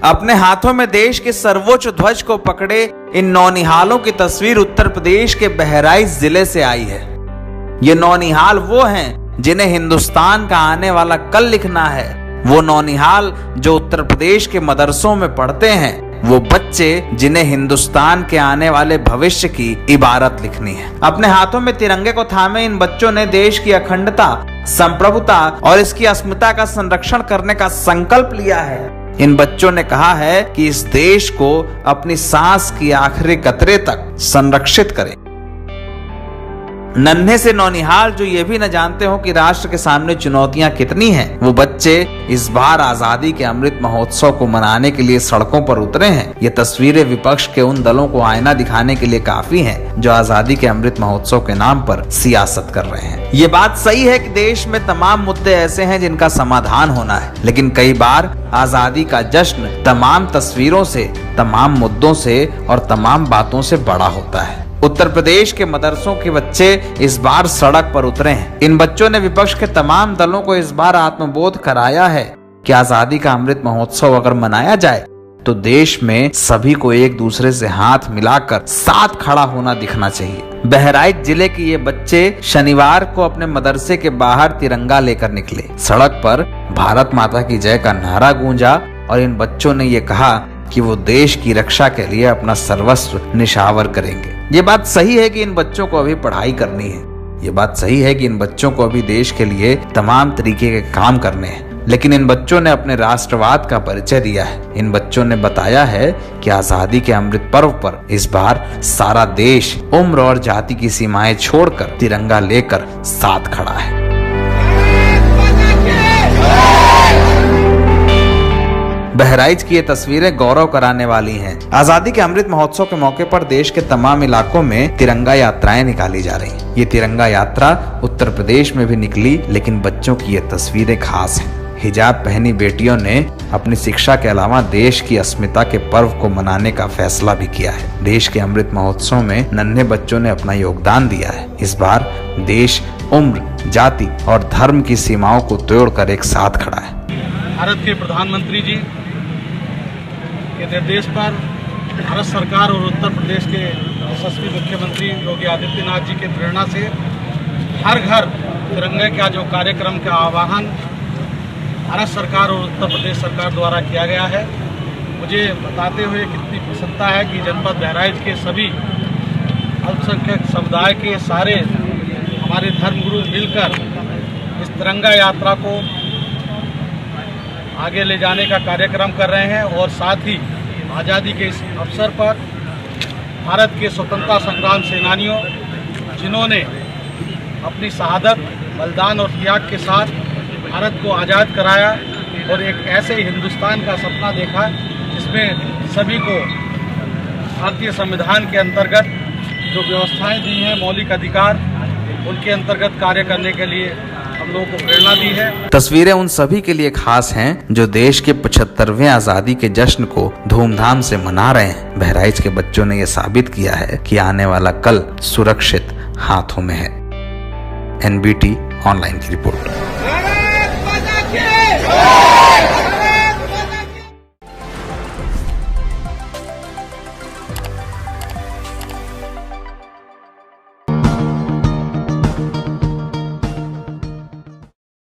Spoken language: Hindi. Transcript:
अपने हाथों में देश के सर्वोच्च ध्वज को पकड़े इन नौनिहालों की तस्वीर उत्तर प्रदेश के बहराइच जिले से आई है। ये नौनिहाल वो हैं जिन्हें हिंदुस्तान का आने वाला कल लिखना है। वो नौनिहाल जो उत्तर प्रदेश के मदरसों में पढ़ते हैं। वो बच्चे जिन्हें हिंदुस्तान के आने वाले भविष्य की इबारत लिखनी है। अपने हाथों में तिरंगे को थामे इन बच्चों ने देश की अखंडता, संप्रभुता और इसकी अस्मिता का संरक्षण करने का संकल्प लिया है। इन बच्चों ने कहा है कि इस देश को अपनी सांस की आखिरी कतरे तक संरक्षित करें। नन्हे से नौनिहाल जो ये भी न जानते हो कि राष्ट्र के सामने चुनौतियां कितनी हैं, वो बच्चे इस बार आजादी के अमृत महोत्सव को मनाने के लिए सड़कों पर उतरे हैं। ये तस्वीरें विपक्ष के उन दलों को आईना दिखाने के लिए काफी हैं जो आजादी के अमृत महोत्सव के नाम पर सियासत कर रहे हैं। ये बात सही है कि देश में तमाम मुद्दे ऐसे हैं जिनका समाधान होना है, लेकिन कई बार आजादी का जश्न तमाम तस्वीरों से, तमाम मुद्दों से और तमाम बातों से बड़ा होता है। उत्तर प्रदेश के मदरसों के बच्चे इस बार सड़क पर उतरे हैं। इन बच्चों ने विपक्ष के तमाम दलों को इस बार आत्मबोध कराया है कि आजादी का अमृत महोत्सव अगर मनाया जाए तो देश में सभी को एक दूसरे से हाथ मिलाकर साथ खड़ा होना दिखना चाहिए। बहराइच जिले के ये बच्चे शनिवार को अपने मदरसे के बाहर तिरंगा लेकर निकले। सड़क पर भारत माता की जय का नारा गूंजा और इन बच्चों ने ये कहा कि वो देश की रक्षा के लिए अपना सर्वस्व निछावर करेंगे। ये बात सही है कि इन बच्चों को अभी पढ़ाई करनी है। ये बात सही है कि इन बच्चों को अभी देश के लिए तमाम तरीके के काम करने हैं, लेकिन इन बच्चों ने अपने राष्ट्रवाद का परिचय दिया है। इन बच्चों ने बताया है कि आजादी के अमृत पर्व पर इस बार सारा देश उम्र और जाति की सीमाएं छोड़कर तिरंगा लेकर साथ खड़ा है। बहराइच की ये तस्वीरें गौरव कराने वाली हैं। आजादी के अमृत महोत्सव के मौके पर देश के तमाम इलाकों में तिरंगा यात्राएं निकाली जा रही हैं। ये तिरंगा यात्रा उत्तर प्रदेश में भी निकली, लेकिन बच्चों की ये तस्वीरें खास हैं। हिजाब पहनी बेटियों ने अपनी शिक्षा के अलावा देश की अस्मिता के पर्व को मनाने का फैसला भी किया है। देश के अमृत महोत्सव में नन्हे बच्चों ने अपना योगदान दिया है। इस बार देश उम्र, जाति और धर्म की सीमाओं को तोड़कर एक साथ खड़ा है। भारत के प्रधानमंत्री जी के निर्देश पर भारत सरकार और उत्तर प्रदेश के यशस्वी मुख्यमंत्री योगी आदित्यनाथ जी के प्रेरणा से हर घर तिरंगे का जो कार्यक्रम का आह्वान भारत सरकार और उत्तर प्रदेश सरकार द्वारा किया गया है, मुझे बताते हुए कितनी प्रसन्नता है कि जनपद बहराइच के सभी अल्पसंख्यक समुदाय के सारे हमारे धर्मगुरु मिलकर इस तिरंगा यात्रा को आगे ले जाने का कार्यक्रम कर रहे हैं और साथ ही आज़ादी के इस अवसर पर भारत के स्वतंत्रता संग्राम सेनानियों जिन्होंने अपनी शहादत, बलिदान और त्याग के साथ भारत को आज़ाद कराया और एक ऐसे हिंदुस्तान का सपना देखा जिसमें सभी को भारतीय संविधान के अंतर्गत जो व्यवस्थाएं दी हैं, मौलिक अधिकार, उनके अंतर्गत कार्य करने के लिए हम लोगों को प्रेरणा दी है। तस्वीरें उन सभी के लिए खास हैं जो देश के 75वें आजादी के जश्न को धूमधाम से मना रहे हैं। बहराइच के बच्चों ने यह साबित किया है कि आने वाला कल सुरक्षित हाथों में है। NBT ऑनलाइन की रिपोर्ट।